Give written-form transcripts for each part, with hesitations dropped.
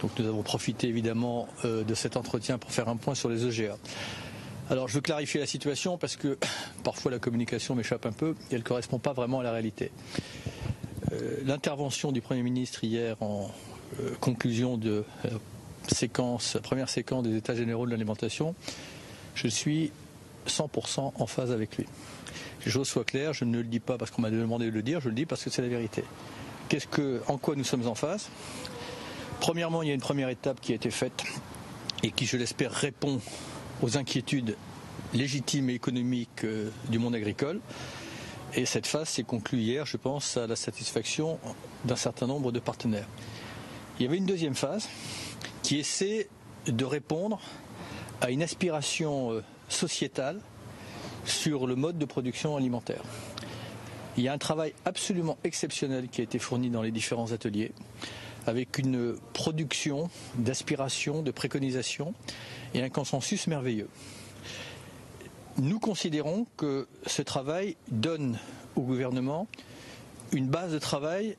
Donc nous avons profité évidemment de cet entretien pour faire un point sur les EGA. Alors je veux clarifier la situation parce que parfois la communication m'échappe un peu et elle ne correspond pas vraiment à la réalité. L'intervention du Premier ministre hier en conclusion de première séquence des États généraux de l'alimentation, je suis 100% en phase avec lui. Que les choses soient claires, je ne le dis pas parce qu'on m'a demandé de le dire, je le dis parce que c'est la vérité. En quoi nous sommes en phase ? Premièrement, il y a une première étape qui a été faite et qui, je l'espère, répond aux inquiétudes légitimes et économiques du monde agricole. Et cette phase s'est conclue hier, je pense, à la satisfaction d'un certain nombre de partenaires. Il y avait une deuxième phase qui essaie de répondre à une aspiration sociétale sur le mode de production alimentaire. Il y a un travail absolument exceptionnel qui a été fourni dans les différents ateliers, avec une production d'aspiration, de préconisation et un consensus merveilleux. Nous considérons que ce travail donne au gouvernement une base de travail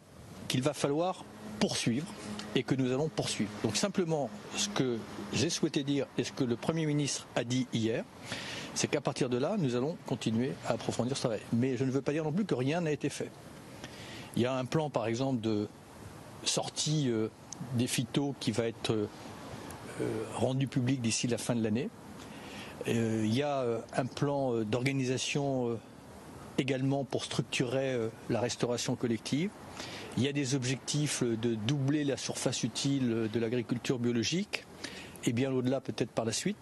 qu'il va falloir poursuivre et que nous allons poursuivre. Donc simplement, ce que j'ai souhaité dire et ce que le Premier ministre a dit hier, c'est qu'à partir de là, nous allons continuer à approfondir ce travail. Mais je ne veux pas dire non plus que rien n'a été fait. Il y a un plan, par exemple, de sortie des phytos qui va être rendu public d'ici la fin de l'année. Il y a un plan d'organisation également pour structurer la restauration collective. Il y a des objectifs de doubler la surface utile de l'agriculture biologique et bien au-delà peut-être par la suite.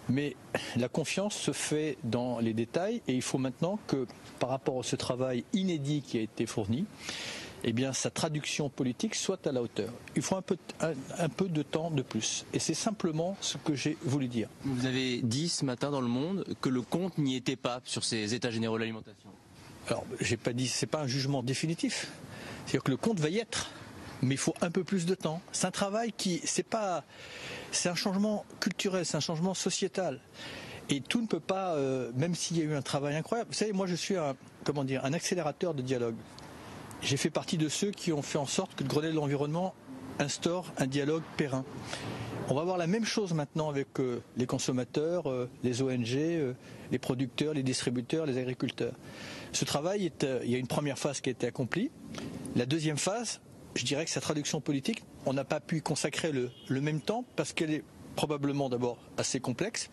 Mais la confiance se fait dans les détails et il faut maintenant que par rapport à ce travail inédit qui a été fourni, eh bien, sa traduction politique soit à la hauteur. Il faut un peu de temps de plus. Et c'est simplement ce que j'ai voulu dire. Vous avez dit ce matin dans Le Monde que le compte n'y était pas sur ces États généraux de l'alimentation. Alors, j'ai pas dit, c'est pas un jugement définitif. C'est-à-dire que le compte va y être, mais il faut un peu plus de temps. C'est un travail c'est un changement culturel, c'est un changement sociétal. Et tout ne peut pas, même s'il y a eu un travail incroyable. Vous savez, moi je suis un accélérateur de dialogue. J'ai fait partie de ceux qui ont fait en sorte que le Grenelle de l'environnement instaure un dialogue périn. On va voir la même chose maintenant avec les consommateurs, les ONG, les producteurs, les distributeurs, les agriculteurs. Ce travail, il y a une première phase qui a été accomplie. La deuxième phase, je dirais que sa traduction politique, on n'a pas pu y consacrer le même temps parce qu'elle est probablement d'abord assez complexe,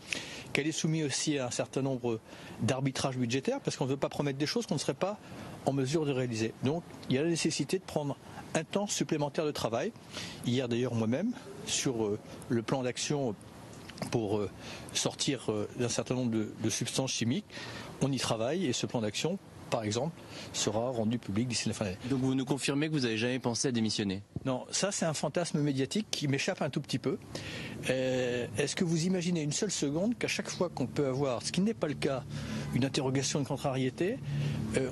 qu'elle est soumise aussi à un certain nombre d'arbitrages budgétaires parce qu'on ne veut pas promettre des choses qu'on ne serait pas en mesure de réaliser. Donc il y a la nécessité de prendre un temps supplémentaire de travail. Hier d'ailleurs moi-même, sur le plan d'action pour sortir d'un certain nombre de substances chimiques, on y travaille et ce plan d'action, par exemple, sera rendu public d'ici la fin de l'année. Donc vous nous confirmez que vous n'avez jamais pensé à démissionner ? Non, ça c'est un fantasme médiatique qui m'échappe un tout petit peu. Est-ce que vous imaginez une seule seconde qu'à chaque fois qu'on peut avoir, ce qui n'est pas le cas, une interrogation de contrariété,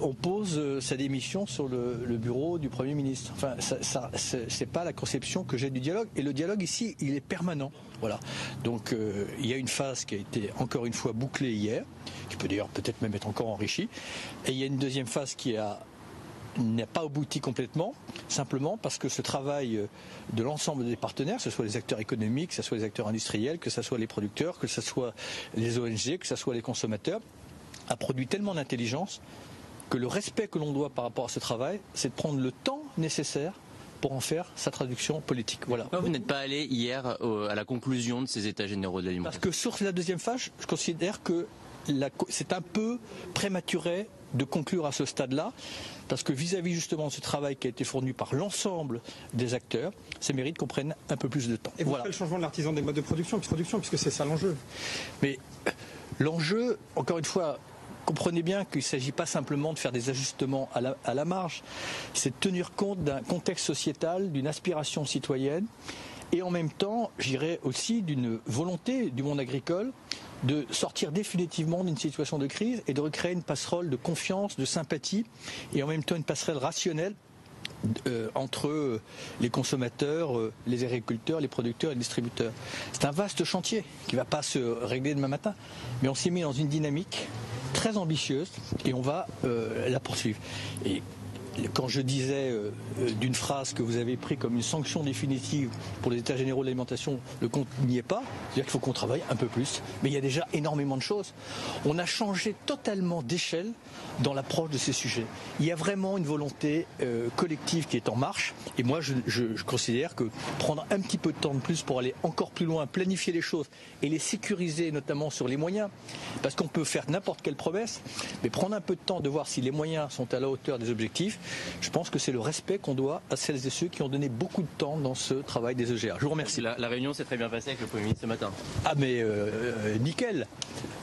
on pose sa démission sur le bureau du Premier ministre ? Enfin, c'est pas la conception que j'ai du dialogue. Et le dialogue ici, il est permanent. Voilà. Donc il y a une phase qui a été encore une fois bouclée hier, qui peut d'ailleurs peut-être même être encore enrichie. Et il y a une deuxième phase qui n'a pas abouti complètement, simplement parce que ce travail de l'ensemble des partenaires, que ce soit les acteurs économiques, que ce soit les acteurs industriels, que ce soit les producteurs, que ce soit les ONG, que ce soit les consommateurs, a produit tellement d'intelligence que le respect que l'on doit par rapport à ce travail, c'est de prendre le temps nécessaire pour en faire sa traduction politique. Voilà. Pourquoi vous n'êtes pas allé hier à la conclusion de ces États généraux de l'alimentation ? Parce que sur la deuxième phase, je considère que c'est un peu prématuré de conclure à ce stade-là, parce que vis-à-vis justement de ce travail qui a été fourni par l'ensemble des acteurs, ça mérite qu'on prenne un peu plus de temps. Et vous faites le changement de l'artisan des modes de production, puisque c'est ça l'enjeu. Mais l'enjeu, encore une fois, comprenez bien qu'il ne s'agit pas simplement de faire des ajustements à la marge, c'est de tenir compte d'un contexte sociétal, d'une aspiration citoyenne, et en même temps, j'irais aussi d'une volonté du monde agricole de sortir définitivement d'une situation de crise et de recréer une passerelle de confiance, de sympathie, et en même temps une passerelle rationnelle entre les consommateurs, les agriculteurs, les producteurs et les distributeurs. C'est un vaste chantier qui ne va pas se régler demain matin, mais on s'est mis dans une dynamique très ambitieuse et on va la poursuivre. Et quand je disais d'une phrase que vous avez pris comme une sanction définitive pour les états généraux de l'alimentation, le compte n'y est pas, c'est-à-dire qu'il faut qu'on travaille un peu plus, mais il y a déjà énormément de choses. On a changé totalement d'échelle dans l'approche de ces sujets. Il y a vraiment une volonté collective qui est en marche, et moi je considère que prendre un petit peu de temps de plus pour aller encore plus loin, planifier les choses et les sécuriser, notamment sur les moyens, parce qu'on peut faire n'importe quelle promesse, mais prendre un peu de temps de voir si les moyens sont à la hauteur des objectifs, je pense que c'est le respect qu'on doit à celles et ceux qui ont donné beaucoup de temps dans ce travail des EGA. Je vous remercie. La réunion s'est très bien passée avec le Premier ministre ce matin. Ah mais nickel.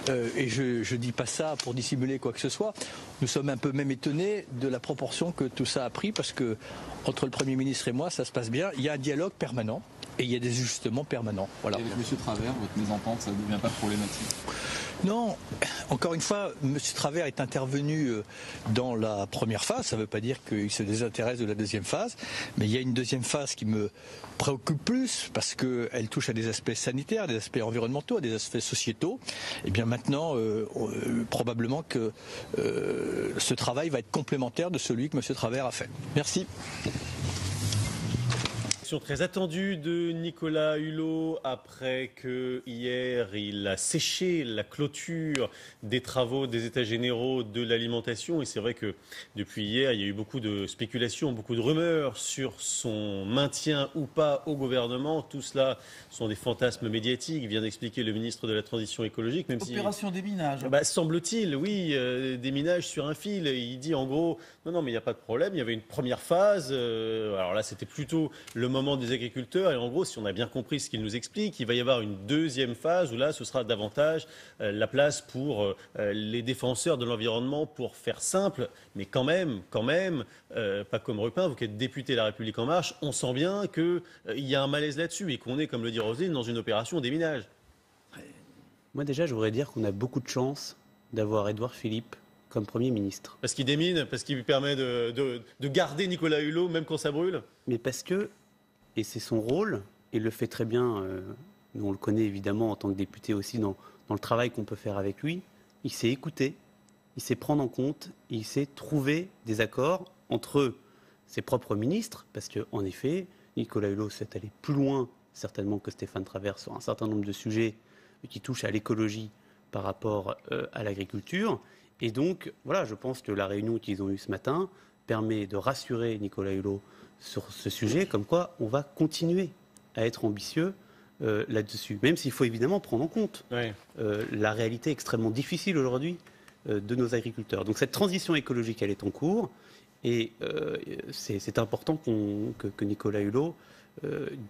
Et je dis pas ça pour dissimuler quoi que ce soit. Nous sommes un peu même étonnés de la proportion que tout ça a pris, parce que entre le Premier ministre et moi, ça se passe bien. Il y a un dialogue permanent et il y a des ajustements permanents. Voilà. Et avec M. Travers, votre mésentente, ça ne devient pas problématique? Non, encore une fois, M. Travers est intervenu dans la première phase. Ça ne veut pas dire qu'il se désintéresse de la deuxième phase, mais il y a une deuxième phase qui me préoccupe plus parce qu'elle touche à des aspects sanitaires, des aspects environnementaux, à des aspects sociétaux. Et bien maintenant, probablement que ce travail va être complémentaire de celui que M. Travers a fait. Merci. Très attendue de Nicolas Hulot après que hier il a séché la clôture des travaux des États généraux de l'alimentation, et c'est vrai que depuis hier il y a eu beaucoup de spéculations, beaucoup de rumeurs sur son maintien ou pas au gouvernement. Tout cela sont des fantasmes médiatiques, vient d'expliquer le ministre de la Transition écologique. Même opération déminage. Semble-t-il, oui, déminage sur un fil. Il dit en gros non mais il n'y a pas de problème, il y avait une première phase, alors là c'était plutôt le moment des agriculteurs, et en gros, si on a bien compris ce qu'il nous explique, il va y avoir une deuxième phase où là ce sera davantage la place pour les défenseurs de l'environnement, pour faire simple, mais quand même, pas comme Rupin, vous qui êtes député de La République En Marche, on sent bien qu'il y a un malaise là-dessus et qu'on est, comme le dit Roselyne, dans une opération déminage. Moi déjà, je voudrais dire qu'on a beaucoup de chance d'avoir Édouard Philippe comme Premier ministre. Parce qu'il démine, parce qu'il lui permet de garder Nicolas Hulot même quand ça brûle. Mais parce que, et c'est son rôle, et il le fait très bien, nous on le connaît évidemment en tant que député aussi dans le travail qu'on peut faire avec lui, il sait écouter, il sait prendre en compte, il sait trouver des accords entre ses propres ministres, parce qu'en effet, Nicolas Hulot s'est allé plus loin certainement que Stéphane Travers sur un certain nombre de sujets qui touchent à l'écologie par rapport à l'agriculture. Et donc, voilà, je pense que la réunion qu'ils ont eue ce matin permet de rassurer Nicolas Hulot sur ce sujet, comme quoi on va continuer à être ambitieux là-dessus, même s'il faut évidemment prendre en compte la réalité extrêmement difficile aujourd'hui de nos agriculteurs. Donc cette transition écologique, elle est en cours, et c'est important que Nicolas Hulot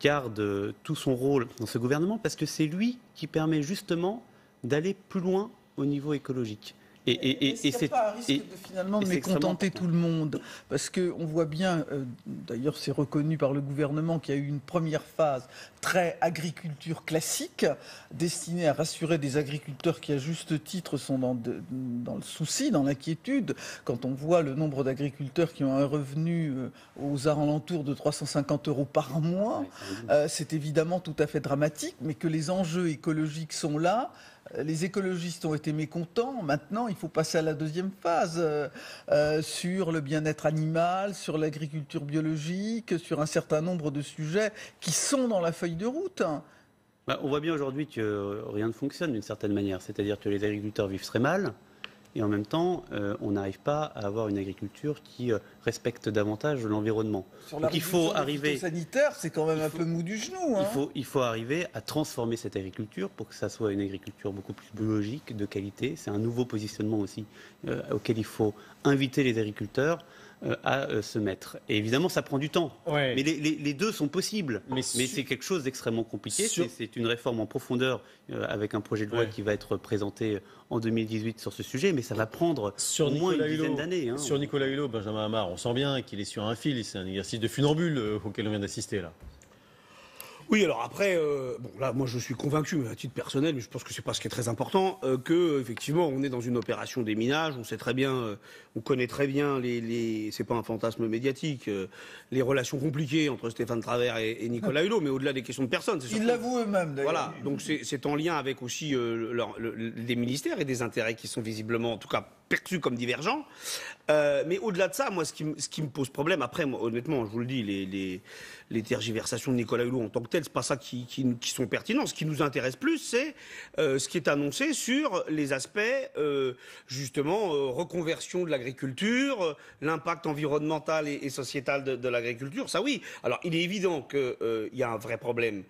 garde tout son rôle dans ce gouvernement, parce que c'est lui qui permet justement d'aller plus loin au niveau écologique. Est-ce qu'il n'y a pas un risque de finalement mécontenter tout le monde? Parce qu'on voit bien, d'ailleurs c'est reconnu par le gouvernement, qu'il y a eu une première phase très agriculture classique, destinée à rassurer des agriculteurs qui à juste titre sont dans le souci, dans l'inquiétude. Quand on voit le nombre d'agriculteurs qui ont un revenu aux alentours de 350 € par mois, c'est évidemment tout à fait dramatique, mais que les enjeux écologiques sont là. Les écologistes ont été mécontents. Maintenant, il faut passer à la deuxième phase sur le bien-être animal, sur l'agriculture biologique, sur un certain nombre de sujets qui sont dans la feuille de route. On voit bien aujourd'hui que rien ne fonctionne d'une certaine manière. C'est-à-dire que les agriculteurs vivent très mal. Et en même temps, on n'arrive pas à avoir une agriculture qui respecte davantage l'environnement. Donc il faut arriver. Sanitaire, c'est quand même un peu mou du genou. Il faut arriver à transformer cette agriculture pour que ça soit une agriculture beaucoup plus biologique, de qualité. C'est un nouveau positionnement aussi auquel il faut inviter les agriculteurs à se mettre. Et évidemment, ça prend du temps. Mais les deux sont possibles. Mais c'est quelque chose d'extrêmement compliqué. C'est une réforme en profondeur avec un projet de loi qui va être présenté en 2018 sur ce sujet. Mais ça va prendre au moins une dizaine d'années. Sur Nicolas Hulot, Benjamin Hamar, on sent bien qu'il est sur un fil. C'est un exercice de funambule auquel on vient d'assister là. Oui, alors après, là, moi je suis convaincu, à titre personnel, mais je pense que c'est pas ce qui est très important, que effectivement, on est dans une opération déminage. On sait très bien, on connaît très bien c'est pas un fantasme médiatique, les relations compliquées entre Stéphane Travers et Nicolas Hulot, mais au-delà des questions de personnes. Ils l'avouent eux-mêmes, d'ailleurs. Voilà, donc c'est en lien avec aussi des ministères et des intérêts qui sont visiblement, en tout cas perçus comme divergents. Mais au-delà de ça, moi, ce qui me pose problème, après, moi, honnêtement, je vous le dis, les tergiversations de Nicolas Hulot en tant que telles, c'est pas ça qui sont pertinents. Ce qui nous intéresse plus, c'est ce qui est annoncé sur les aspects, justement, reconversion de l'agriculture, l'impact environnemental et sociétal de l'agriculture. Ça, oui. Alors, il est évident qu'il y a un vrai problème.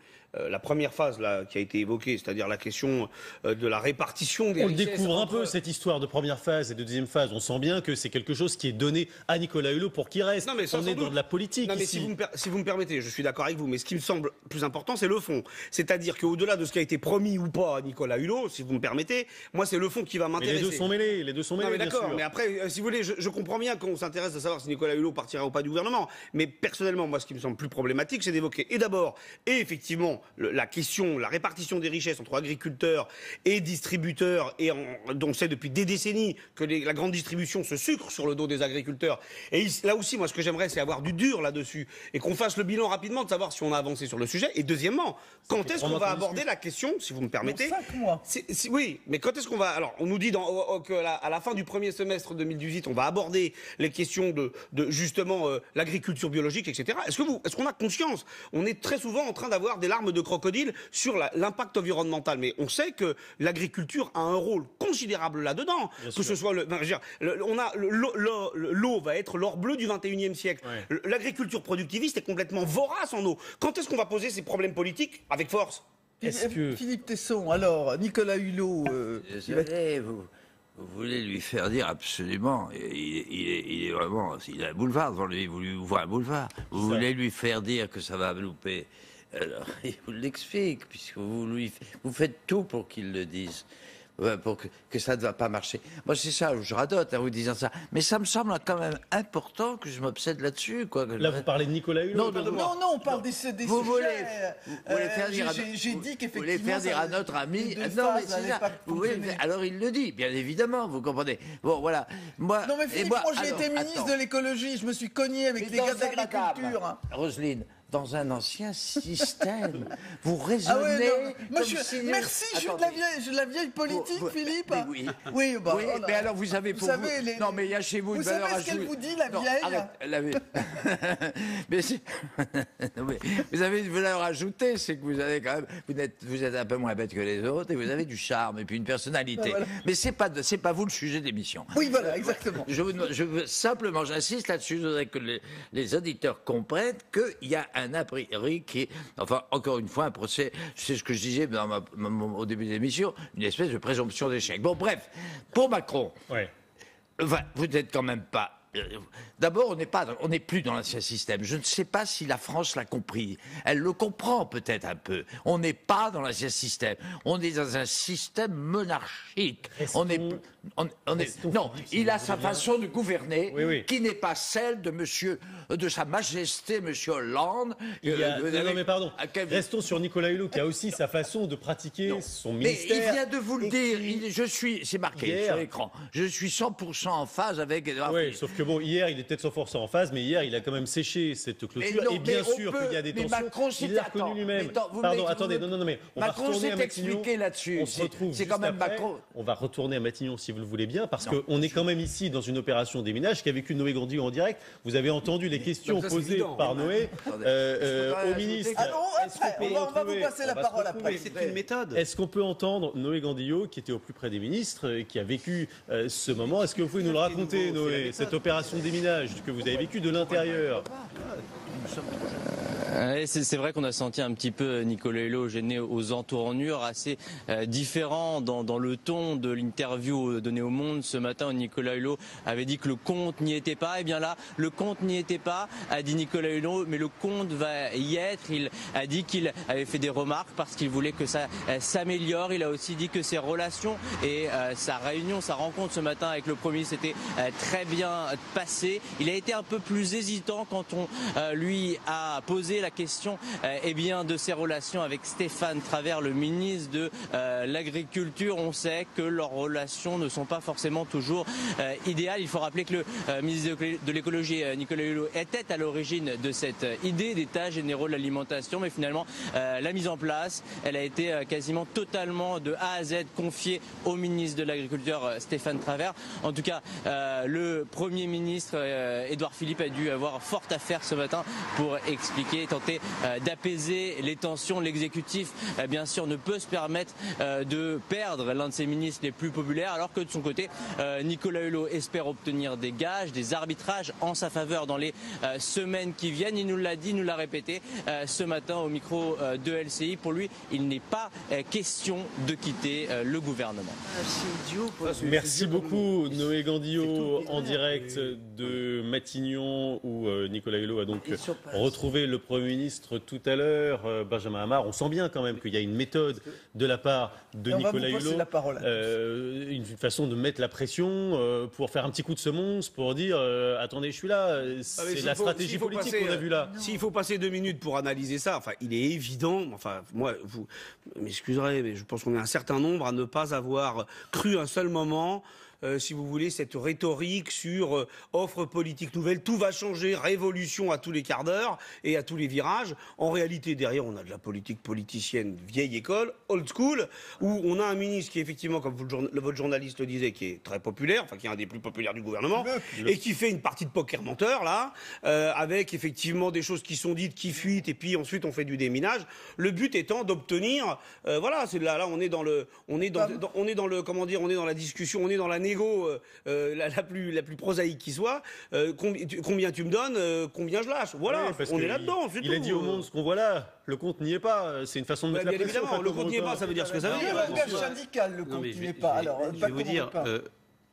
La première phase là, qui a été évoquée, c'est-à-dire la question de la répartition des richesses. On découvre un peu cette histoire de première phase et de deuxième phase. On sent bien que c'est quelque chose qui est donné à Nicolas Hulot pour qu'il reste. Non, mais on est dans de la politique ici. Si vous me permettez, je suis d'accord avec vous, mais ce qui me semble plus important, c'est le fond. C'est-à-dire qu'au-delà de ce qui a été promis ou pas à Nicolas Hulot, si vous me permettez, moi c'est le fond qui va m'intéresser. Les deux sont mêlés, Non, mais d'accord, mais après, si vous voulez, je comprends bien qu'on s'intéresse à savoir si Nicolas Hulot partira ou pas du gouvernement. Mais personnellement, moi, ce qui me semble plus problématique, c'est d'évoquer et effectivement, la question, la répartition des richesses entre agriculteurs et distributeurs, et dont on sait depuis des décennies que la grande distribution se sucre sur le dos des agriculteurs. Et là aussi, moi, ce que j'aimerais, c'est avoir du dur là-dessus et qu'on fasse le bilan rapidement de savoir si on a avancé sur le sujet. Et deuxièmement, quand est-ce qu'on va aborder la question, si vous me permettez? 5 mois. Oui, mais quand est-ce qu'on va... Alors, on nous dit qu'à la fin du premier semestre 2018, on va aborder les questions de justement l'agriculture biologique, etc. Est-ce qu'on a conscience? On est très souvent en train d'avoir des larmes de crocodile sur l'impact environnemental, mais on sait que l'agriculture a un rôle considérable là-dedans. Que ce soit l'eau va être l'or bleu du 21e siècle. Ouais. L'agriculture productiviste est complètement vorace en eau. Quand est-ce qu'on va poser ces problèmes politiques avec force? Philippe Tesson, alors Nicolas Hulot. Vous voulez lui faire dire absolument, il est vraiment, il a un boulevard devant lui, vous lui ouvrez un boulevard. Vous voulez lui faire dire que ça va louper. Alors, il vous l'explique, puisque vous faites tout pour qu'il le dise, pour que ça ne va pas marcher. Moi, c'est ça, je radote en vous disant ça. Mais ça me semble quand même important que je m'obsède là-dessus. Là, vous parlez de Nicolas Hulot? Non, on parle des sujets. Vous voulez faire dire j'ai dit qu'effectivement... Vous voulez faire dire à notre ami... Non, mais c'est ça. Alors, il le dit, bien évidemment, vous comprenez. Bon, voilà. Non, mais Philippe, moi, j'ai été ministre de l'écologie, je me suis cogné avec les gars de l'agriculture. Roselyne, dans un ancien système, vous raisonnez Merci, je suis de la vieille politique, Philippe. Oui, mais alors vous savez... Non, mais il y a chez vous une valeur ajoutée. Vous savez ce qu'elle vous dit, la vieille? mais vous avez une valeur ajoutée, c'est que vous avez quand même... Vous êtes un peu moins bête que les autres, et vous avez du charme, et puis une personnalité. Voilà. Mais c'est pas vous le sujet de l'émission. Oui, voilà, exactement. Je veux simplement, j'insiste là-dessus, je voudrais que les auditeurs comprennent qu'il y a un a priori qui est, enfin, encore une fois, un procès, c'est ce que je disais au début de l'émission, une espèce de présomption d'échec. Bon, bref, pour Macron, enfin, vous n'êtes quand même pas... D'abord, on n'est plus dans l'ancien système. Je ne sais pas si la France l'a compris. Elle le comprend peut-être un peu. On n'est pas dans l'ancien système. On est dans un système monarchique. Non, il a sa façon de gouverner, qui n'est pas celle de sa Majesté, Monsieur Hollande. Non, mais pardon. Restons sur Nicolas Hulot, qui a aussi sa façon de pratiquer son ministère. Mais il vient de vous le dire. C'est marqué sur l'écran. Je suis 100% en phase avec Edouard Philippe. Oui, sauf que bon, hier, il était 100% en phase, mais hier, il a quand même séché cette clôture. Et bien sûr qu'il y a des tensions. Il l'a reconnu lui-même. Pardon, attendez, non, mais on va retourner à Matignon. On se retrouve c'est quand même Macron. On va retourner à Matignon, si vous le voulez bien, parce qu'on est quand même ici dans une opération déminage qu'a vécu Noé Grandillon en direct. Vous avez entendu les questions posées par Noé au ministre. On va vous passer la parole après. C'est une méthode. Est-ce qu'on peut entendre Noé Grandillon, qui était au plus près des ministres, qui a vécu ce moment? Est-ce que vous pouvez nous le raconter, Noé, cette opération de déminage que vous avez vécue de l'intérieur? C'est vrai qu'on a senti un petit peu Nicolas Hulot gêné aux entournures, assez différent dans le ton de l'interview donnée au Monde ce matin où Nicolas Hulot avait dit que le compte n'y était pas. Et bien là, le compte n'y était pas, a dit Nicolas Hulot, mais le compte va y être. Il a dit qu'il avait fait des remarques parce qu'il voulait que ça s'améliore. Il a aussi dit que ses relations et sa rencontre ce matin avec le Premier ministre était très bien passée. Il a été un peu plus hésitant quand on lui a posé la question de ses relations avec Stéphane Travert, le ministre de l'Agriculture. On sait que leurs relations ne sont pas forcément toujours idéales. Il faut rappeler que le ministre de l'écologie, Nicolas Hulot, était à l'origine de cette idée d'état généraux de l'alimentation, mais finalement la mise en place, elle a été quasiment totalement de A à Z confiée au ministre de l'Agriculture, Stéphane Travert. En tout cas, le Premier ministre, Édouard Philippe, a dû avoir fort à faire ce matin pour expliquer, tenter d'apaiser les tensions. L'exécutif, bien sûr, ne peut se permettre de perdre l'un de ses ministres les plus populaires, alors que de son côté, Nicolas Hulot espère obtenir des gages, des arbitrages en sa faveur dans les semaines qui viennent. Il nous l'a dit, nous l'a répété ce matin au micro de LCI. Pour lui, il n'est pas question de quitter le gouvernement. Merci beaucoup Noé Gandillot en direct de Matignon où Nicolas Hulot a donc retrouvé le Premier ministre tout à l'heure, Benjamin Hamar. On sent bien quand même qu'il y a une méthode de la part de Nicolas Hulot, une façon de mettre la pression pour faire un petit coup de semonce, pour dire attendez, je suis là. C'est la stratégie politique qu'on a vue là. S'il faut passer 2 minutes pour analyser ça, enfin, il est évident, enfin, moi, vous m'excuserez, mais je pense qu'on est un certain nombre à ne pas avoir cru un seul moment, si vous voulez, cette rhétorique sur offre politique nouvelle, tout va changer, révolution à tous les quarts d'heure et à tous les virages. En réalité, derrière, on a de la politique politicienne vieille école, old school, où on a un ministre qui, effectivement, comme votre journaliste le disait, qui est très populaire, enfin qui est un des plus populaires du gouvernement, et qui fait une partie de poker menteur, là, avec effectivement des choses qui sont dites, qui fuitent, et puis ensuite on fait du déminage. Le but étant d'obtenir, voilà, c'est là, on est dans le, on est dans le, comment dire, on est dans la discussion, on est dans la négo la plus prosaïque qui soit. Combien tu me donnes, combien je lâche. Voilà, oui, on est là-dedans. Il a dit au monde ce qu'on voit là. Le compte n'y est pas. C'est une façon de mettre la pression. Évidemment, le compte n'y est pas, ça veut dire ce que ça veut dire. Il y a un langage syndical, le compte n'y est pas. Alors, je vais vous dire,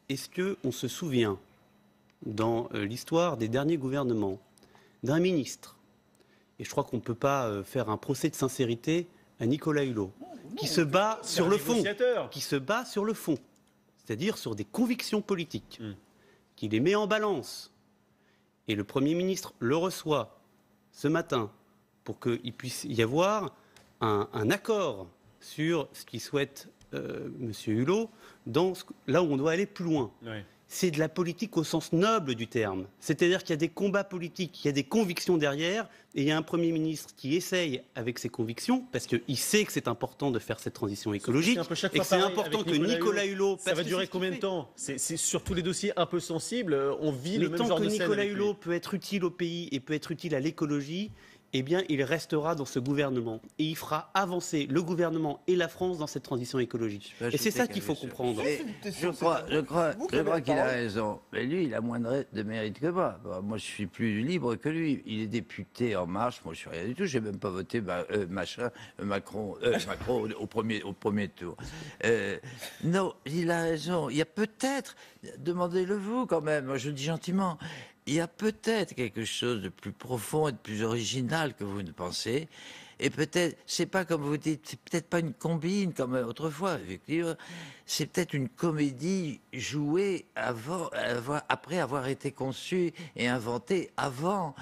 est-ce qu'on se souvient, dans l'histoire des derniers gouvernements, d'un ministre, et je crois qu'on ne peut pas faire un procès de sincérité à Nicolas Hulot, qui se bat sur le fond, c'est-à-dire sur des convictions politiques, qui les met en balance. Et le Premier ministre le reçoit ce matin pour qu'il puisse y avoir un accord sur ce qu'il souhaite M. Hulot, là où on doit aller plus loin. Oui. C'est de la politique au sens noble du terme. C'est-à-dire qu'il y a des combats politiques, il y a des convictions derrière, et il y a un Premier ministre qui essaye avec ses convictions, parce qu'il sait que c'est important de faire cette transition écologique, et que c'est important que Nicolas Hulot... Ça va durer combien de temps ? C'est sur tous les dossiers un peu sensibles, on vit le même genre de scène. Mais tant que Nicolas Hulot peut être utile au pays et peut être utile à l'écologie, eh bien, il restera dans ce gouvernement. Et il fera avancer le gouvernement et la France dans cette transition écologique. Et c'est ça qu'il faut comprendre. Je crois qu'il a raison. Mais lui, il a moins de mérite que moi. Bon, moi, je suis plus libre que lui. Il est député En Marche. Moi, je suis rien du tout. J'ai même pas voté Macron au premier tour. Non, il a raison. Il y a peut-être, demandez-le vous quand même, moi, je le dis gentiment, il y a peut-être quelque chose de plus profond et de plus original que vous ne pensez. Et peut-être, c'est pas comme vous dites, c'est peut-être pas une combine comme autrefois, effectivement. C'est peut-être une comédie jouée après avoir été conçue et inventée avant.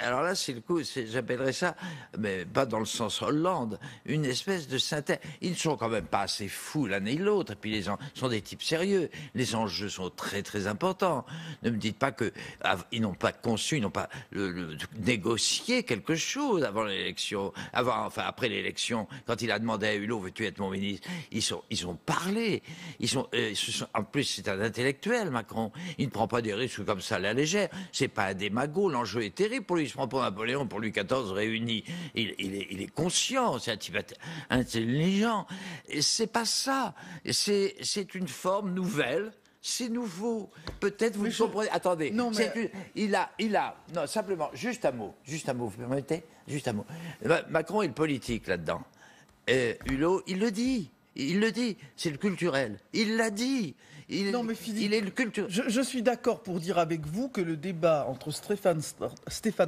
Alors là, c'est le coup, j'appellerais ça, mais pas dans le sens Hollande, une espèce de synthèse. Ils ne sont quand même pas assez fous l'un et l'autre, et puis les gens sont des types sérieux. Les enjeux sont très très importants. Ne me dites pas qu'ils n'ont pas conçu, ils n'ont pas négocié quelque chose avant l'élection, après l'élection, quand il a demandé à Hulot, veux-tu être mon ministre ? Ils ont parlé. En plus, c'est un intellectuel, Macron. Il ne prend pas des risques comme ça à la légère. C'est pas un démago. L'enjeu est terrible pour lui. Il se prend pour Napoléon, pour Louis XIV réuni. Il est conscient, c'est un type intelligent. Et c'est pas ça. C'est une forme nouvelle. C'est nouveau. Peut-être vous ne comprenez. Attendez. Non, mais... Il a. Non, simplement, juste un mot. Vous permettez ? Juste un mot. Macron est le politique là-dedans. Hulot, il le dit. Il le dit, c'est le culturel. Il l'a dit. Non, mais Philippe, il est le culturel. Je suis d'accord pour dire avec vous que le débat entre Stéphane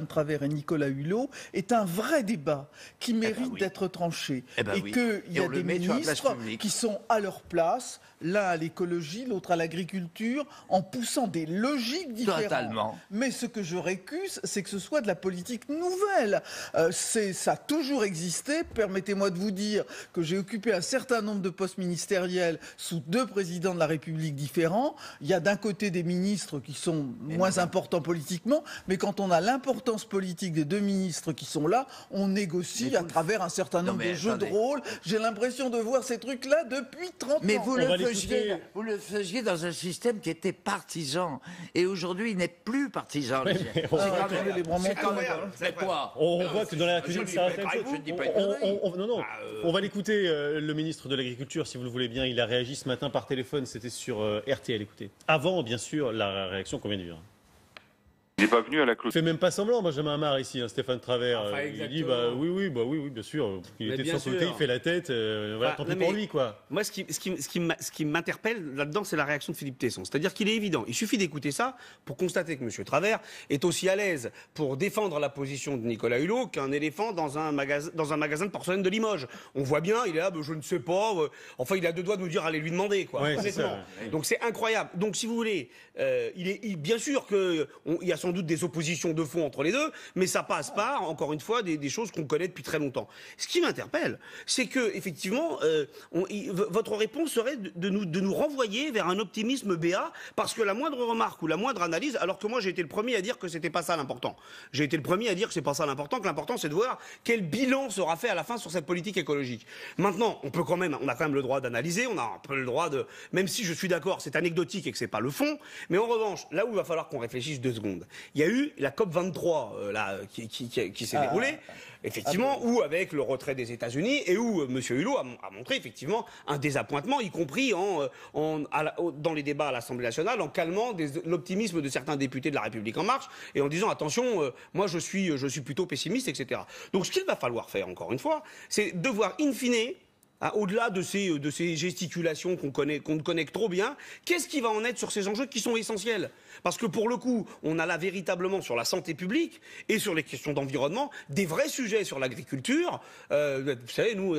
Travert et Nicolas Hulot est un vrai débat qui mérite d'être tranché. Et qu'il y a des ministres qui sont à leur place, l'un à l'écologie, l'autre à l'agriculture, en poussant des logiques différentes. Totalement. Mais ce que je récuse, c'est que ce soit de la politique nouvelle. Ça a toujours existé. Permettez-moi de vous dire que j'ai occupé un certain nombre de postes ministériels sous 2 présidents de la République différents. Il y a d'un côté des ministres qui sont moins importants politiquement, mais quand on a l'importance politique des 2 ministres qui sont là, on négocie à travers un certain nombre de jeux de rôle. J'ai l'impression de voir ces trucs-là depuis 30 ans. Mais vous le faisiez dans un système qui était partisan. Et aujourd'hui, il n'est plus partisan. C'est quoi? On voit que dans la cuisine, ça reste on va l'écouter, le ministre de l'Agriculture, si vous le voulez bien. Il a réagi ce matin par téléphone, c'était sur RTL, écoutez. Avant, bien sûr, la réaction qu'on vient de vivre. Il n'est pas venu à la clôture. Il fait même pas semblant, Benjamin Amar ici, Stéphane Travers. Enfin, il dit oui, bien sûr. Il était de son côté, il fait la tête. Tant pis pour lui, quoi. Moi, ce qui m'interpelle là-dedans, c'est la réaction de Philippe Tesson. C'est-à-dire qu'il est évident. Il suffit d'écouter ça pour constater que M. Travers est aussi à l'aise pour défendre la position de Nicolas Hulot qu'un éléphant dans un magasin de porcelaine de Limoges. On voit bien, il est là, je ne sais pas. Enfin, il a 2 doigts de nous dire allez lui demander, quoi. Ouais, honnêtement. Donc c'est incroyable. Donc si vous voulez, bien sûr qu'il y a sans doute des oppositions de fond entre les deux, mais ça passe par, encore une fois, des choses qu'on connaît depuis très longtemps. Ce qui m'interpelle, c'est que effectivement, votre réponse serait de nous renvoyer vers un optimisme béat, parce que la moindre remarque ou la moindre analyse, alors que moi j'ai été le premier à dire que c'était pas ça l'important. J'ai été le premier à dire que c'est pas ça l'important, que l'important c'est de voir quel bilan sera fait à la fin sur cette politique écologique. Maintenant, on a quand même le droit d'analyser, on a un peu le droit de, même si je suis d'accord, c'est anecdotique et que c'est pas le fond, mais en revanche, là où il va falloir qu'on réfléchisse 2 secondes, il y a eu la COP 23 qui s'est déroulée, effectivement, où avec le retrait des États-Unis et où M. Hulot a montré effectivement un désappointement, y compris dans les débats à l'Assemblée nationale, en calmant l'optimisme de certains députés de la République en marche et en disant attention, moi je suis plutôt pessimiste, etc. Donc ce qu'il va falloir faire, encore une fois, c'est de voir in fine, au-delà de ces gesticulations qu'on connaît que trop bien, qu'est-ce qui va en être sur ces enjeux qui sont essentiels? Parce que pour le coup, on a là véritablement sur la santé publique et sur les questions d'environnement des vrais sujets sur l'agriculture. Vous savez, nous,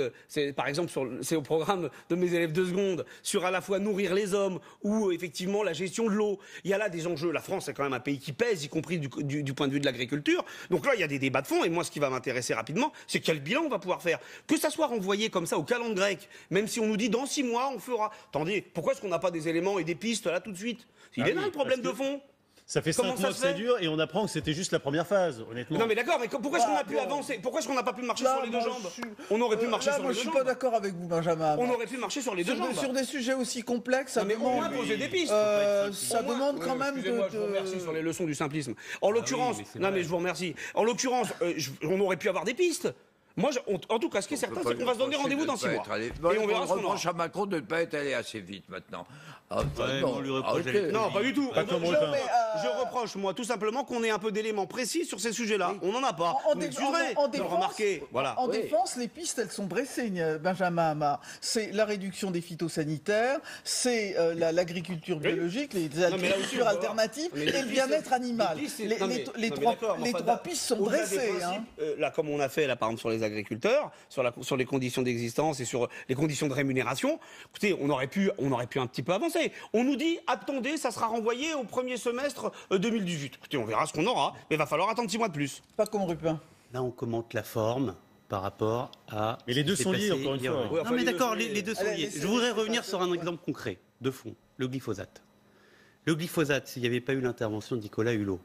par exemple, c'est au programme de mes élèves de seconde, sur à la fois nourrir les hommes ou effectivement la gestion de l'eau. Il y a là des enjeux. La France est quand même un pays qui pèse, y compris du point de vue de l'agriculture. Donc là, il y a des débats de fond. Et moi, ce qui va m'intéresser rapidement, c'est quel bilan on va pouvoir faire. Que ça soit renvoyé comme ça au calendrier grec, même si on nous dit dans 6 mois, on fera. Attendez, pourquoi est-ce qu'on n'a pas des éléments et des pistes là tout de suite? Il est là le problème de fond. Ça fait 5 mois que ça dure et on apprend que c'était juste la première phase, honnêtement. Non mais d'accord, mais pourquoi est-ce qu'on a pu avancer? Pourquoi est-ce qu'on n'a pas pu marcher sur les 2 jambes? On aurait pu marcher sur les 2 jambes. Je suis pas d'accord avec vous, Benjamin. On aurait pu marcher sur les 2 jambes. Sur des sujets aussi complexes, ça demande... au moins poser des pistes. Ça demande quand même de... Je vous remercie sur les leçons du simplisme. En l'occurrence... non mais je vous remercie. En l'occurrence, on aurait pu avoir des pistes. Moi, en tout cas, ce qui est certain, c'est qu'on va se donner rendez-vous dans 6 mois. Et on verra ce qu'on aura. À Macron de ne pas être allé assez vite maintenant. Non, pas du tout. Je reproche, moi, tout simplement qu'on ait un peu d'éléments précis sur ces sujets-là. On n'en a pas. En défense, les pistes, elles sont dressées, Benjamin Amar. C'est la réduction des phytosanitaires, c'est l'agriculture biologique, les agricultures alternatives et le bien-être animal. Les 3 pistes sont dressées. Là, comme on a fait, là, par exemple, sur les agriculteurs, sur les conditions d'existence et sur les conditions de rémunération, écoutez, on aurait pu un petit peu avancer. On nous dit, attendez, ça sera renvoyé au premier semestre 2018. Écoutez, on verra ce qu'on aura, mais il va falloir attendre 6 mois de plus. Pas comme Rupin. Là, on commente la forme par rapport à... Mais les deux sont liés, encore une fois. Non, mais d'accord, les deux sont liés. Je voudrais revenir sur un exemple concret, de fond, le glyphosate. Le glyphosate, s'il n'y avait pas eu l'intervention de Nicolas Hulot,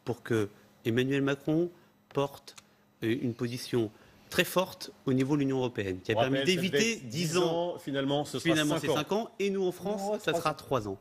pour que Emmanuel Macron porte une position très forte au niveau de l'Union européenne, qui a permis d'éviter 10 ans. Finalement, ce sera 5 ans. Et nous, en France, ça sera 3 ans.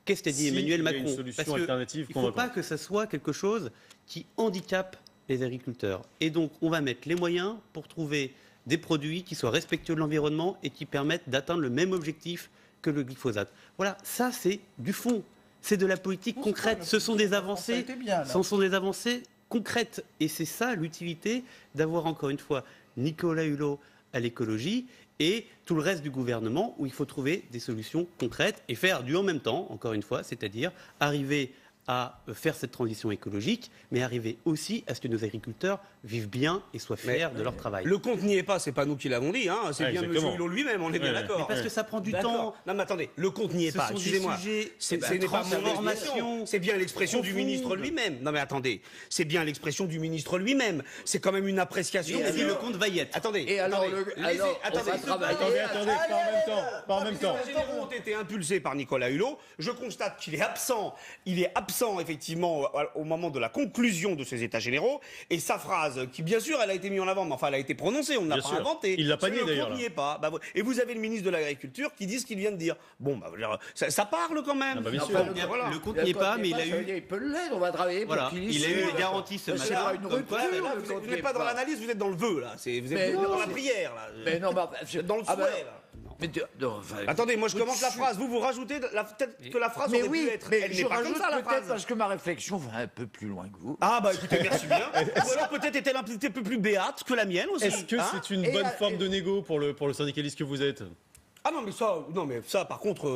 Qu'est-ce qu'a dit Emmanuel Macron? Parce qu'il ne faut pas que ça soit quelque chose qui handicape les agriculteurs. Et donc, on va mettre les moyens pour trouver des produits qui soient respectueux de l'environnement et qui permettent d'atteindre le même objectif que le glyphosate. Voilà, ça, c'est du fond. C'est de la politique concrète. Ce sont des avancées. Ce sont des avancées concrète. Et c'est ça l'utilité d'avoir encore une fois Nicolas Hulot à l'écologie et tout le reste du gouvernement où il faut trouver des solutions concrètes et faire du en même temps, encore une fois, c'est-à-dire arriver à faire cette transition écologique, mais arriver aussi à ce que nos agriculteurs vivent bien et soient fiers de leur travail. Le compte n'y est pas, c'est pas nous qui l'avons dit, hein, c'est bien M. Hulot lui-même, on est bien d'accord. Mais parce que ça prend du temps. Non mais attendez, le compte n'y est pas, excusez-moi. Ce n'est pas mon expression, c'est bien l'expression du ministre lui-même. Non mais attendez, c'est bien l'expression du ministre lui-même. C'est quand même une appréciation. Il a dit le compte va y être. Attendez, et alors, attendez, pas en même temps. Les généraux ont été impulsés par Nicolas Hulot. Je constate qu'il est absent. Il est absent effectivement au moment de la conclusion de ces états généraux. Et sa phrase, qui bien sûr elle a été mise en avant, mais enfin elle a été prononcée, on ne l'a pas inventée. Il l'a pas dit d'ailleurs. Le compte n'y est pas. Et vous avez le ministre de l'Agriculture qui dit ce qu'il vient de dire. Bon, ça parle quand même. Bien sûr. Le compte n'y est pas, mais il a eu. Il peut l'être, on va travailler pour qu'il il a eu les garanties ce matin. C'est pas une rupture. Vous n'êtes pas dans l'analyse, vous êtes dans le vœu là. Vous êtes dans la prière là. Mais non, dans le souhait là. Attendez, moi je commence la phrase. Vous rajoutez peut-être que la phrase aurait pu être. Elle n'est pas comme ça la phrase. Parce que ma réflexion va un peu plus loin que vous. Ah bah écoutez, merci bien. Ou alors peut-être est-elle un petit peu plus béate que la mienne aussi. Est-ce que c'est une bonne forme de négo pour le syndicaliste que vous êtes? Ah non mais ça par contre,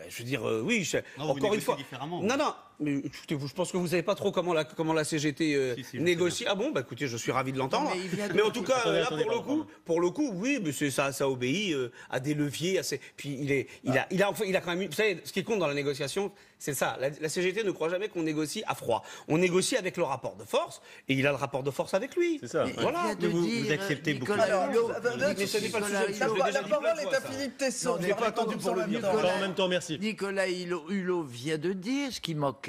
je veux dire oui. Encore une fois. Non. Mais écoutez, je pense que vous savez pas trop comment la CGT négocie. Ah bon, bah écoutez, je suis ravi de l'entendre. Mais en tout cas, là pour le coup, oui, mais c'est ça obéit à des leviers. Puis il a quand même. Vous savez, ce qui compte dans la négociation, c'est ça. La CGT ne croit jamais qu'on négocie à froid. On négocie avec le rapport de force, et il a le rapport de force avec lui. C'est ça. Voilà. Vous acceptez beaucoup. Mais ce n'est pas le sujet. La parole est à Philippe Tesson. Je n'ai pas attendu pour le dire. En même temps, merci. Nicolas Hulot vient de dire ce qui manquait.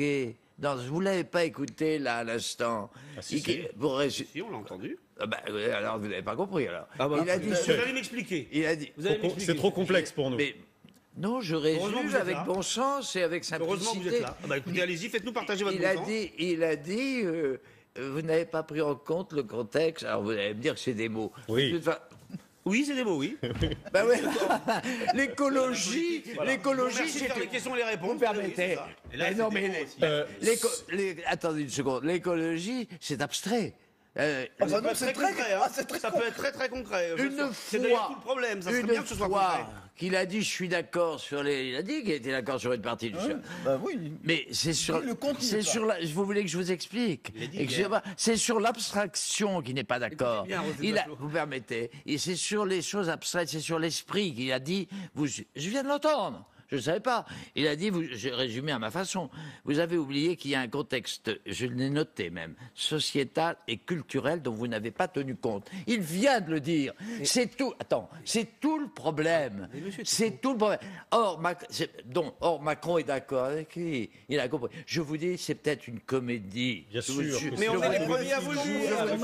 Vous ne l'avez pas écouté là à l'instant. Si, on l'a entendu. Alors vous n'avez pas compris alors. Il a dit. Vous allez m'expliquer. Il a dit. C'est trop complexe pour nous. Non, je résume avec bon sens et avec simplicité. Heureusement que vous êtes là. Écoutez, allez-y, faites-nous partager votre bon sens. Il a dit, vous n'avez pas pris en compte le contexte. Alors vous allez me dire que c'est des mots. Oui. Oui, c'est des mots, oui. Ben oui. L'écologie, c'est les questions et les réponses. Vous permettez. Non, mais attendez une seconde. L'écologie, c'est abstrait. Ça peut être très très concret. C'est d'ailleurs tout le problème. Ça serait bien que ce soit concret. Qu'il a dit je suis d'accord sur les. Il a dit qu'il était d'accord sur une partie du jeu. Bah oui. Mais c'est sur. C'est sur la. Vous voulez que je vous explique? C'est sur l'abstraction qu'il n'est pas d'accord. Vous permettez. Et c'est sur les choses abstraites, c'est sur l'esprit qu'il a dit. Je viens de l'entendre. Je ne savais pas. Il a dit, j'ai résumé à ma façon, vous avez oublié qu'il y a un contexte, je l'ai noté même, sociétal et culturel dont vous n'avez pas tenu compte. Il vient de le dire. C'est tout. Attends, c'est tout le problème. C'est tout le problème. Or, Macron est d'accord avec lui. Il a compris. Je vous dis, c'est peut-être une comédie. Bien sûr. Mais on est les premiers à vous le dire.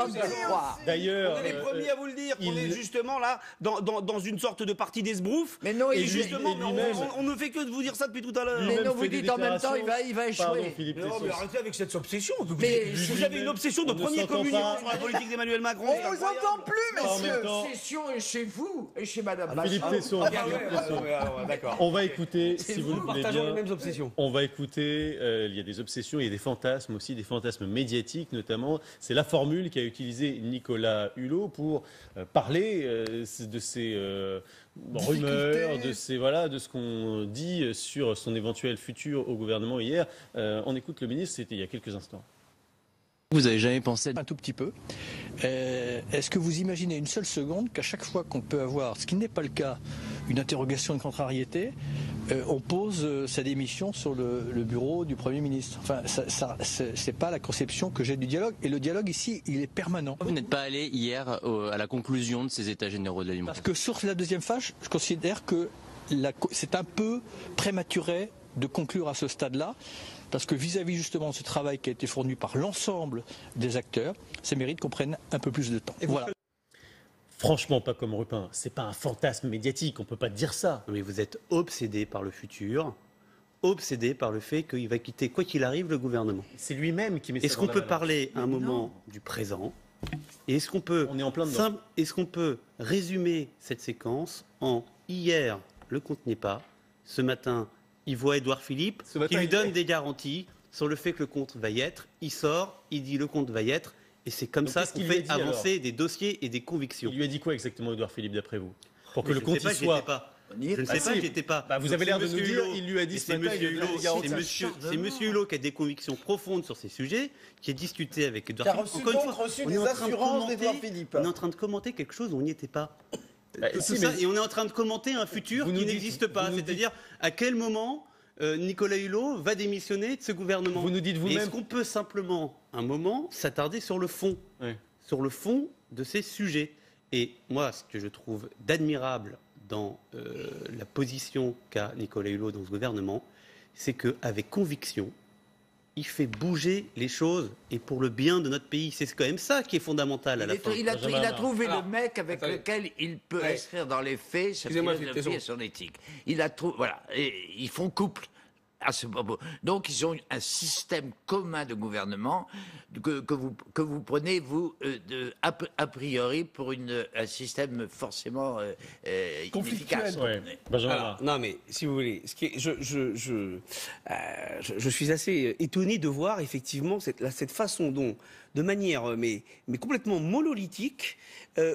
D'ailleurs, on est les premiers à vous le dire. On est justement là dans une sorte de partie d'esbrouf. Mais non, et justement, on ne fait que de vous dire ça depuis tout à l'heure. Mais non, vous dites en même temps, il va échouer. Non, mais arrêtez avec cette obsession. Vous avez une obsession de premier communion sur la politique d'Emmanuel Macron. On vous entend plus, messieurs. L'obsession est chez vous et chez Madame Philippe Tesson. D'accord. On va écouter, si vous le voulez bien. Les mêmes obsessions. On va écouter. Il y a des obsessions, il y a des fantasmes aussi, des fantasmes médiatiques notamment. C'est la formule qu'a utilisée Nicolas Hulot pour parler de ces rumeurs, de ce qu'on dit sur son éventuel futur au gouvernement hier. On écoute le ministre, c'était il y a quelques instants. Vous avez jamais pensé un tout petit peu. Est-ce que vous imaginez une seule seconde qu'à chaque fois qu'on peut avoir, ce qui n'est pas le cas, une interrogation, une contrariété, on pose sa démission sur le bureau du Premier ministre? Enfin, c'est pas la conception que j'ai du dialogue. Et le dialogue ici, il est permanent. Vous n'êtes pas allé hier à la conclusion de ces états généraux de l'alimentation? Parce que sur la deuxième phase, je considère que c'est un peu prématuré de conclure à ce stade-là. Parce que vis-à-vis justement de ce travail qui a été fourni par l'ensemble des acteurs, ça mérite qu'on prenne un peu plus de temps. Voilà. Franchement, pas comme Rupin. C'est pas un fantasme médiatique, on peut pas dire ça. Mais vous êtes obsédé par le futur, obsédé par le fait qu'il va quitter, quoi qu'il arrive, le gouvernement. C'est lui-même qui met ça. Est-ce qu'on peut parler un moment du présent? Et est-ce qu'on peut, est-ce qu'on peut résumer cette séquence en hier, le compte n'y est pas, ce matin, il voit Édouard Philippe, qui lui donne des garanties sur le fait que le compte va y être. Il sort, il dit le compte va y être. Et c'est comme ça qu'on fait avancer des dossiers et des convictions. Il lui a dit quoi exactement, Édouard Philippe, d'après vous? pour que le compte y soit. Je ne sais pas, j'étais pas. Vous avez l'air de nous dire, il lui a dit ce matin, c'est monsieur Hulot qui a des convictions profondes sur ces sujets, qui a discuté avec Edouard Philippe. Encore une fois, on est en train de on est en train de commenter quelque chose où on n'y était pas. Et on est en train de commenter un futur qui n'existe pas. C'est-à-dire, à quel moment Nicolas Hulot va démissionner de ce gouvernement. Vous nous dites vous-même. Est-ce qu'on peut simplement, un moment, s'attarder sur le fond, sur le fond de ces sujets? Et moi, ce que je trouve d'admirable dans la position qu'a Nicolas Hulot dans ce gouvernement, c'est qu'avec conviction, il fait bouger les choses et pour le bien de notre pays. C'est quand même ça qui est fondamental à la fin. Il a trouvé le mec avec lequel il peut inscrire dans les faits sa philosophie et son éthique. Il a trouvé, voilà, et ils font couple. À ce propos. Donc ils ont un système commun de gouvernement que vous prenez vous a priori pour un système forcément inefficace. Non mais si vous voulez, je suis assez étonné de voir effectivement cette façon dont, de manière mais complètement monolithique,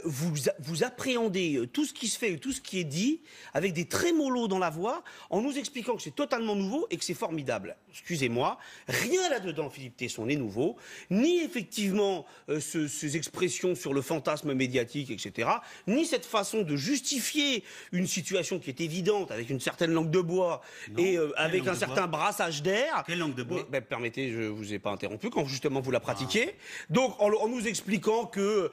vous appréhendez tout ce qui se fait et tout ce qui est dit avec des trémolos dans la voix en nous expliquant que c'est totalement nouveau et que c'est formidable. Excusez-moi, rien là-dedans, Philippe Tesson, n'est nouveau, ni effectivement ces expressions sur le fantasme médiatique, etc., ni cette façon de justifier une situation qui est évidente avec une certaine langue de bois et avec un certain brassage d'air. Quelle langue de bois? Permettez, je vous ai pas interrompu quand justement vous la pratiquiez. Donc en nous expliquant que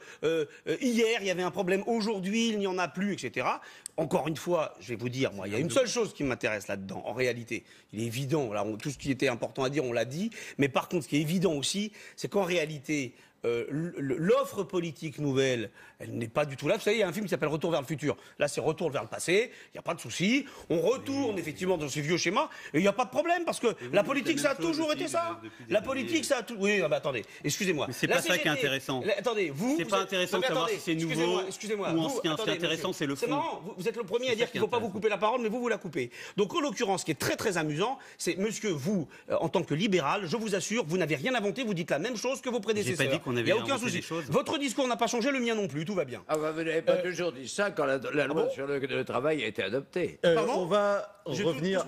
hier il y avait un problème, aujourd'hui il n'y en a plus, etc. Encore une fois, je vais vous dire, moi, il y a une seule chose qui m'intéresse là-dedans, en réalité. Il est évident, là, tout ce qui était important à dire, on l'a dit, mais par contre, ce qui est évident aussi, c'est qu'en réalité, l'offre politique nouvelle, elle n'est pas du tout là. Vous savez, il y a un film qui s'appelle Retour vers le futur. Là, c'est Retour vers le passé, il n'y a pas de souci. On retourne effectivement dans ces vieux schémas, et il n'y a pas de problème, parce que la politique, ça a toujours été ça. La politique, ça a tout... Oui, attendez, excusez-moi. Mais c'est pas ça qui est intéressant. Attendez, vous... C'est pas intéressant de savoir si c'est nouveau excusez-moi, ou ancien. Ce qui est intéressant, c'est le fond. C'est marrant, vous êtes le premier à dire qu'il ne faut pas vous couper la parole, mais vous la coupez. Donc, en l'occurrence, ce qui est très très amusant, c'est, monsieur, vous, en tant que libéral, je vous assure, vous n'avez rien inventé, vous dites la même chose que vos prédécesseurs. Il n'y a aucun souci. Votre discours n'a pas changé, le mien non plus, tout va bien. Ah bah, vous n'avez pas toujours dit ça quand la loi sur le travail a été adoptée. On va revenir.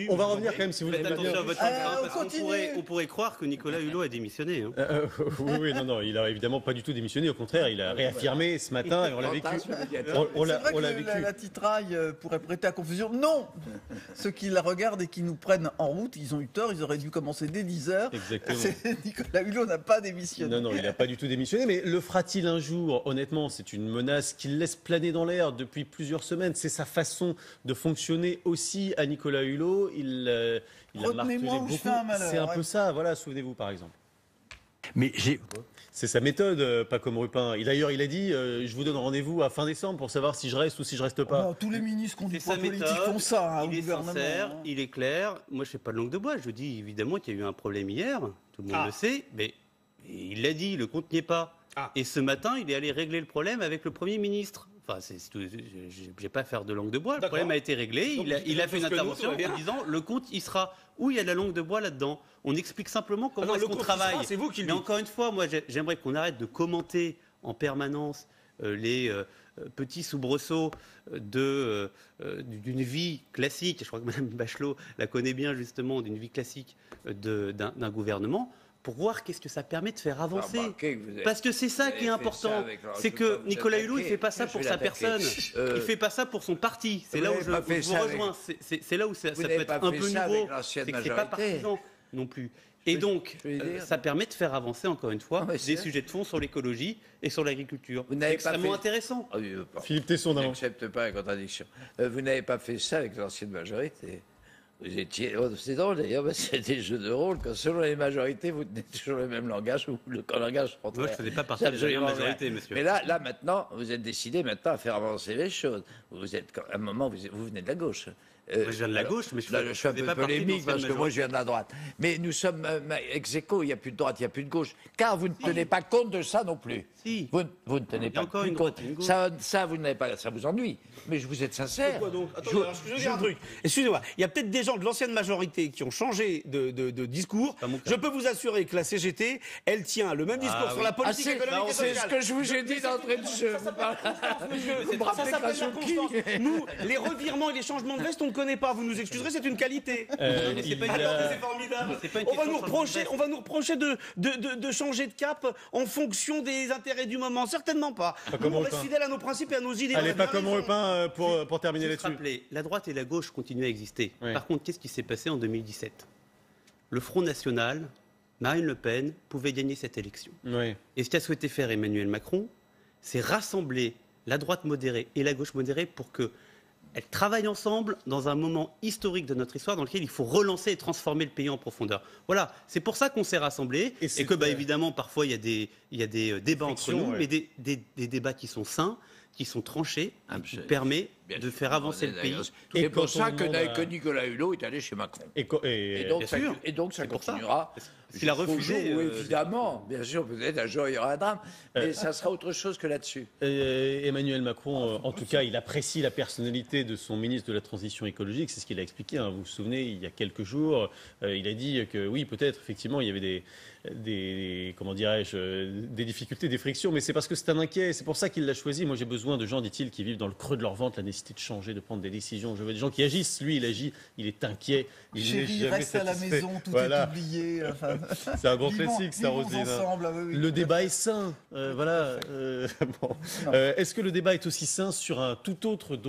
On va revenir quand même, si vous voulez. Attention à votre parce qu'on pourrait croire que Nicolas Hulot a démissionné. Oui, non, il a évidemment pas du tout démissionné. Au contraire, il a réaffirmé ce matin et on l'a vécu. On l'a vécu. La titraille pourrait prêter à confusion. Non. Ceux qui la regardent et qui nous prennent en route, ils ont eu tort. Ils auraient dû commencer dès 10h. Exactement. Nicolas Hulot n'a pas démissionné. Non, il n'a pas du tout démissionné. Mais le fera-t-il un jour? Honnêtement, c'est une menace qu'il laisse planer dans l'air depuis plusieurs semaines. C'est sa façon de fonctionner aussi à Nicolas Hulot. Il a martelé beaucoup. C'est un peu ça. Voilà, souvenez-vous par exemple. Mais c'est sa méthode, pas comme Rupin. D'ailleurs, il a dit je vous donne rendez-vous à fin décembre pour savoir si je reste ou si je reste pas. Non, tous les ministres qui ont du poids politique font ça. Il est sincère, il est clair. Moi, je ne fais pas de langue de bois. Je dis évidemment qu'il y a eu un problème hier. Tout le monde le sait. Mais il l'a dit, le compte n'y est pas. Et ce matin, il est allé régler le problème avec le Premier ministre. Enfin, je n'ai pas à faire de langue de bois. Le problème a été réglé. Il a fait une intervention en disant le compte, il sera où il y a de la langue de bois là-dedans. On explique simplement comment est-ce qu'on travaille. C'est vous qui le dites. Mais encore une fois, moi, j'aimerais qu'on arrête de commenter en permanence les petits soubresauts d'une vie classique. Je crois que Mme Bachelot la connaît bien, justement, d'une vie classique d'un gouvernement. Pour voir qu'est-ce que ça permet de faire avancer. Parce que c'est ça qui est important. C'est que Nicolas Hulot, il ne fait pas ça pour sa personne. Il ne fait pas ça pour son parti. C'est là où je vous rejoins. C'est là où ça peut être un peu nouveau. C'est que ce n'est pas partisan non plus. Et donc, ça permet de faire avancer, encore une fois, des sujets de fond sur l'écologie et sur l'agriculture. C'est extrêmement intéressant. Philippe Tesson, je n'accepte pas la contradiction. Vous n'avez pas fait ça avec l'ancienne majorité. Vous étiez... C'est drôle d'ailleurs, c'est des jeux de rôle. Quand selon les majorités, vous tenez toujours le même langage ou le langage contraire. Moi, je ne faisais pas partie de la majorité, monsieur. Mais là, maintenant, vous êtes décidé maintenant à faire avancer les choses. Vous êtes, à un moment, vous venez de la gauche. je viens de la gauche, mais je suis un peu polémique parce que moi je viens de la droite. Mais nous sommes ex aequo, il n'y a plus de droite, il n'y a plus de gauche. Car vous ne tenez pas compte de ça non plus. Si. Vous ne tenez pas compte. Ça, vous n'avez pas, ça vous ennuie. Mais je vous êtes sincère. Pourquoi donc ? Attendez, alors, je veux dire un truc. Excusez-moi, il y a peut-être des gens de l'ancienne majorité qui ont changé de discours. Je peux vous assurer que la CGT, elle tient le même discours sur la politique économique et sociale. C'est ce que je vous ai dit d'entrée de jeu. Ça s'appelle la constance. Nous, les revirements et les changements de veste, on ne connaît pas. Vous nous excuserez, c'est une qualité. C'est formidable. On va nous reprocher de changer de cap en fonction des intérêts du moment. Certainement pas. On reste fidèle à nos principes et à nos idées. Allez, pas comme Repin pour terminer là-dessus. Rappeler, la droite et la gauche continuent à exister. Oui. Par contre, qu'est-ce qui s'est passé en 2017 ? Le Front National, Marine Le Pen, pouvait gagner cette élection. Oui. Et ce qu'a souhaité faire Emmanuel Macron, c'est rassembler la droite modérée et la gauche modérée pour qu'elles travaillent ensemble dans un moment historique de notre histoire dans lequel il faut relancer et transformer le pays en profondeur. Voilà, c'est pour ça qu'on s'est rassemblés et que, évidemment, parfois, il y a des débats entre nous, mais des débats qui sont sains, qui sont tranchés, qui permettent de faire avancer le pays. C'est pour ça que Nicolas Hulot est allé chez Macron. Et donc ça continuera. Il a refusé. Évidemment, bien sûr, peut-être un jour il y aura un drame, mais ça sera autre chose que là-dessus. Emmanuel Macron, en tout cas, il apprécie la personnalité de son ministre de la Transition écologique. C'est ce qu'il a expliqué. Vous vous souvenez, il y a quelques jours, il a dit que oui, peut-être, effectivement, il y avait des difficultés, des frictions, mais c'est parce que c'est un inquiet. C'est pour ça qu'il l'a choisi. Moi, j'ai besoin de gens, dit-il, qui vivent dans le creux de leur ventre, la nécessité de changer, de prendre des décisions. Je veux des gens qui agissent. Lui, il agit, il est inquiet. Il reste à la maison, tout est oublié. C'est un grand classique, ça, Roselyne. Le débat est sain. Est-ce que le débat est aussi sain sur un tout autre dossier ?